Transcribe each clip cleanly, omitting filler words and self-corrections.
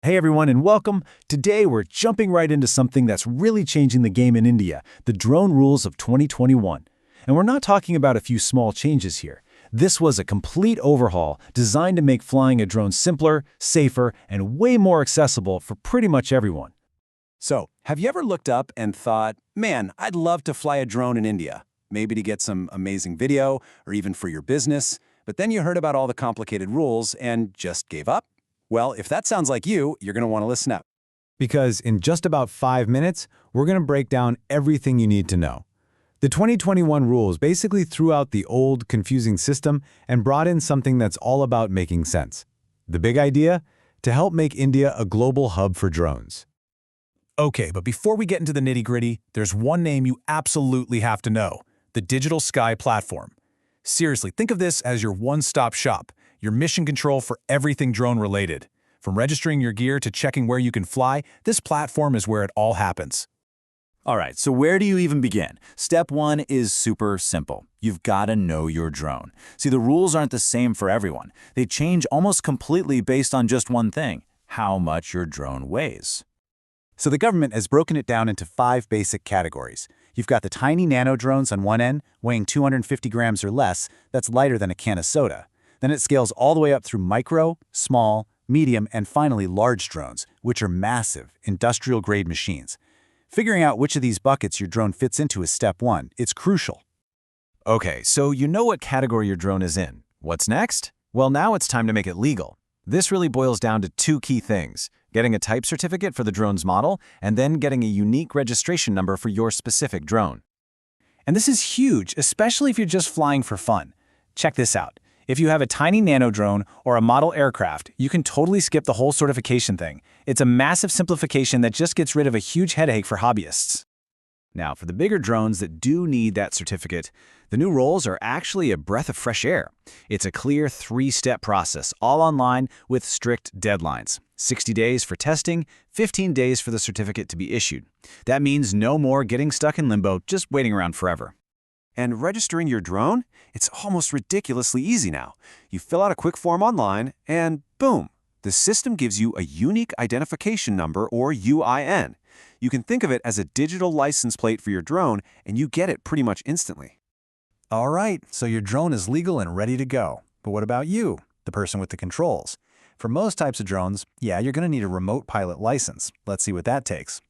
Hey everyone, and welcome. Today we're jumping right into something that's really changing the game in India, the drone rules of 2021. And we're not talking about a few small changes here. This was a complete overhaul designed to make flying a drone simpler, safer, and way more accessible for pretty much everyone. So, have you ever looked up and thought, man, I'd love to fly a drone in India, maybe to get some amazing video or even for your business, but then you heard about all the complicated rules and just gave up? Well, if that sounds like you, you're going to want to listen up. Because in just about 5 minutes, we're going to break down everything you need to know. The 2021 rules basically threw out the old, confusing system and brought in something that's all about making sense. The big idea? To help make India a global hub for drones. Okay, but before we get into the nitty-gritty, there's one name you absolutely have to know: the Digital Sky Platform. Seriously, think of this as your one-stop shop, your mission control for everything drone-related. From registering your gear to checking where you can fly, this platform is where it all happens. All right, so where do you even begin? Step one is super simple. You've got to know your drone. See, the rules aren't the same for everyone. They change almost completely based on just one thing: how much your drone weighs. So the government has broken it down into 5 basic categories. You've got the tiny nano drones on one end, weighing 250 grams or less. That's lighter than a can of soda. Then it scales all the way up through micro, small, medium, and finally large drones, which are massive, industrial-grade machines. Figuring out which of these buckets your drone fits into is step one. It's crucial. Okay, so you know what category your drone is in. What's next? Well, now it's time to make it legal. This really boils down to 2 key things: getting a type certificate for the drone's model, and then getting a unique registration number for your specific drone. And this is huge, especially if you're just flying for fun. Check this out. If you have a tiny nano drone or a model aircraft, you can totally skip the whole certification thing. It's a massive simplification that just gets rid of a huge headache for hobbyists. Now, for the bigger drones that do need that certificate, the new rules are actually a breath of fresh air. It's a clear 3-step process, all online with strict deadlines. 60 days for testing, 15 days for the certificate to be issued. That means no more getting stuck in limbo, just waiting around forever. And registering your drone? It's almost ridiculously easy now. You fill out a quick form online, and boom, the system gives you a unique identification number, or UIN. You can think of it as a digital license plate for your drone, and you get it pretty much instantly. All right, so your drone is legal and ready to go. But what about you, the person with the controls? For most types of drones, you're going to need a remote pilot license. Let's see what that takes.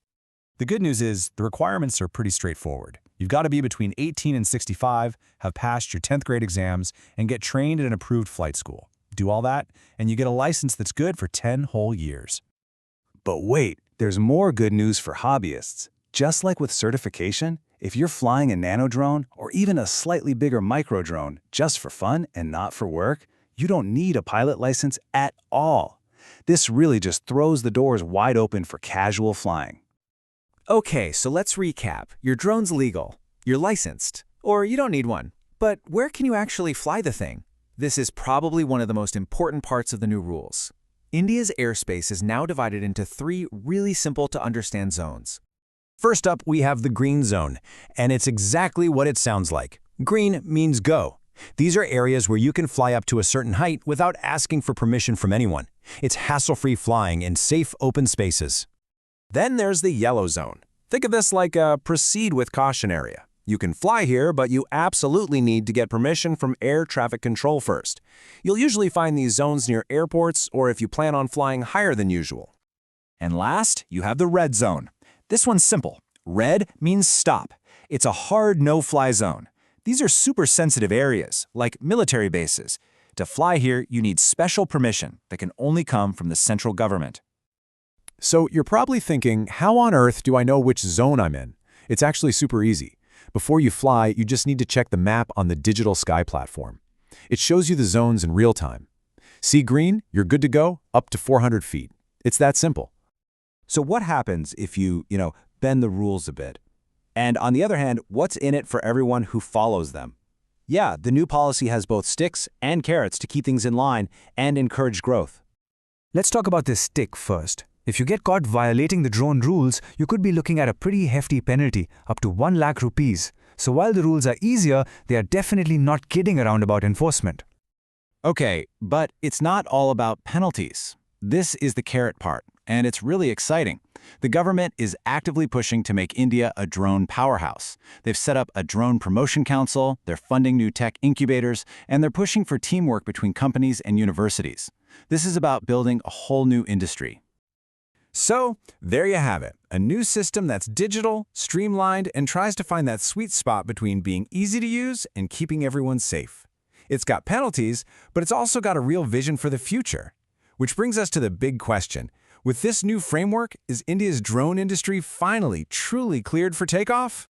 The good news is the requirements are pretty straightforward. You've got to be between 18 and 65, have passed your 10th grade exams, and get trained at an approved flight school. Do all that, and you get a license that's good for 10 whole years. But wait, there's more good news for hobbyists. Just like with certification, if you're flying a nano drone or even a slightly bigger micro drone just for fun and not for work, you don't need a pilot license at all. This really just throws the doors wide open for casual flying. Okay, so let's recap. Your drone's legal, you're licensed, or you don't need one. But where can you actually fly the thing? This is probably one of the most important parts of the new rules. India's airspace is now divided into 3 really simple to understand zones. First up, we have the green zone, and it's exactly what it sounds like. Green means go. These are areas where you can fly up to a certain height without asking for permission from anyone. It's hassle-free flying in safe, open spaces. Then there's the yellow zone. Think of this like a proceed with caution area. You can fly here, but you absolutely need to get permission from air traffic control first. You'll usually find these zones near airports or if you plan on flying higher than usual. And last, you have the red zone. This one's simple. Red means stop. It's a hard no-fly zone. These are super sensitive areas, like military bases. To fly here, you need special permission that can only come from the central government. So you're probably thinking, how on earth do I know which zone I'm in? It's actually super easy. Before you fly, you just need to check the map on the Digital Sky Platform. It shows you the zones in real time. See green? You're good to go, up to 400 feet. It's that simple. So what happens if you bend the rules a bit? And on the other hand, what's in it for everyone who follows them? Yeah, the new policy has both sticks and carrots to keep things in line and encourage growth. Let's talk about this stick first. If you get caught violating the drone rules, you could be looking at a pretty hefty penalty, up to 1 lakh rupees. So while the rules are easier, they are definitely not kidding around about enforcement. Okay, but it's not all about penalties. This is the carrot part, and it's really exciting. The government is actively pushing to make India a drone powerhouse. They've set up a drone promotion council, they're funding new tech incubators, and they're pushing for teamwork between companies and universities. This is about building a whole new industry. So, there you have it, a new system that's digital, streamlined, and tries to find that sweet spot between being easy to use and keeping everyone safe. It's got penalties, but it's also got a real vision for the future. Which brings us to the big question. With this new framework, is India's drone industry finally truly cleared for takeoff?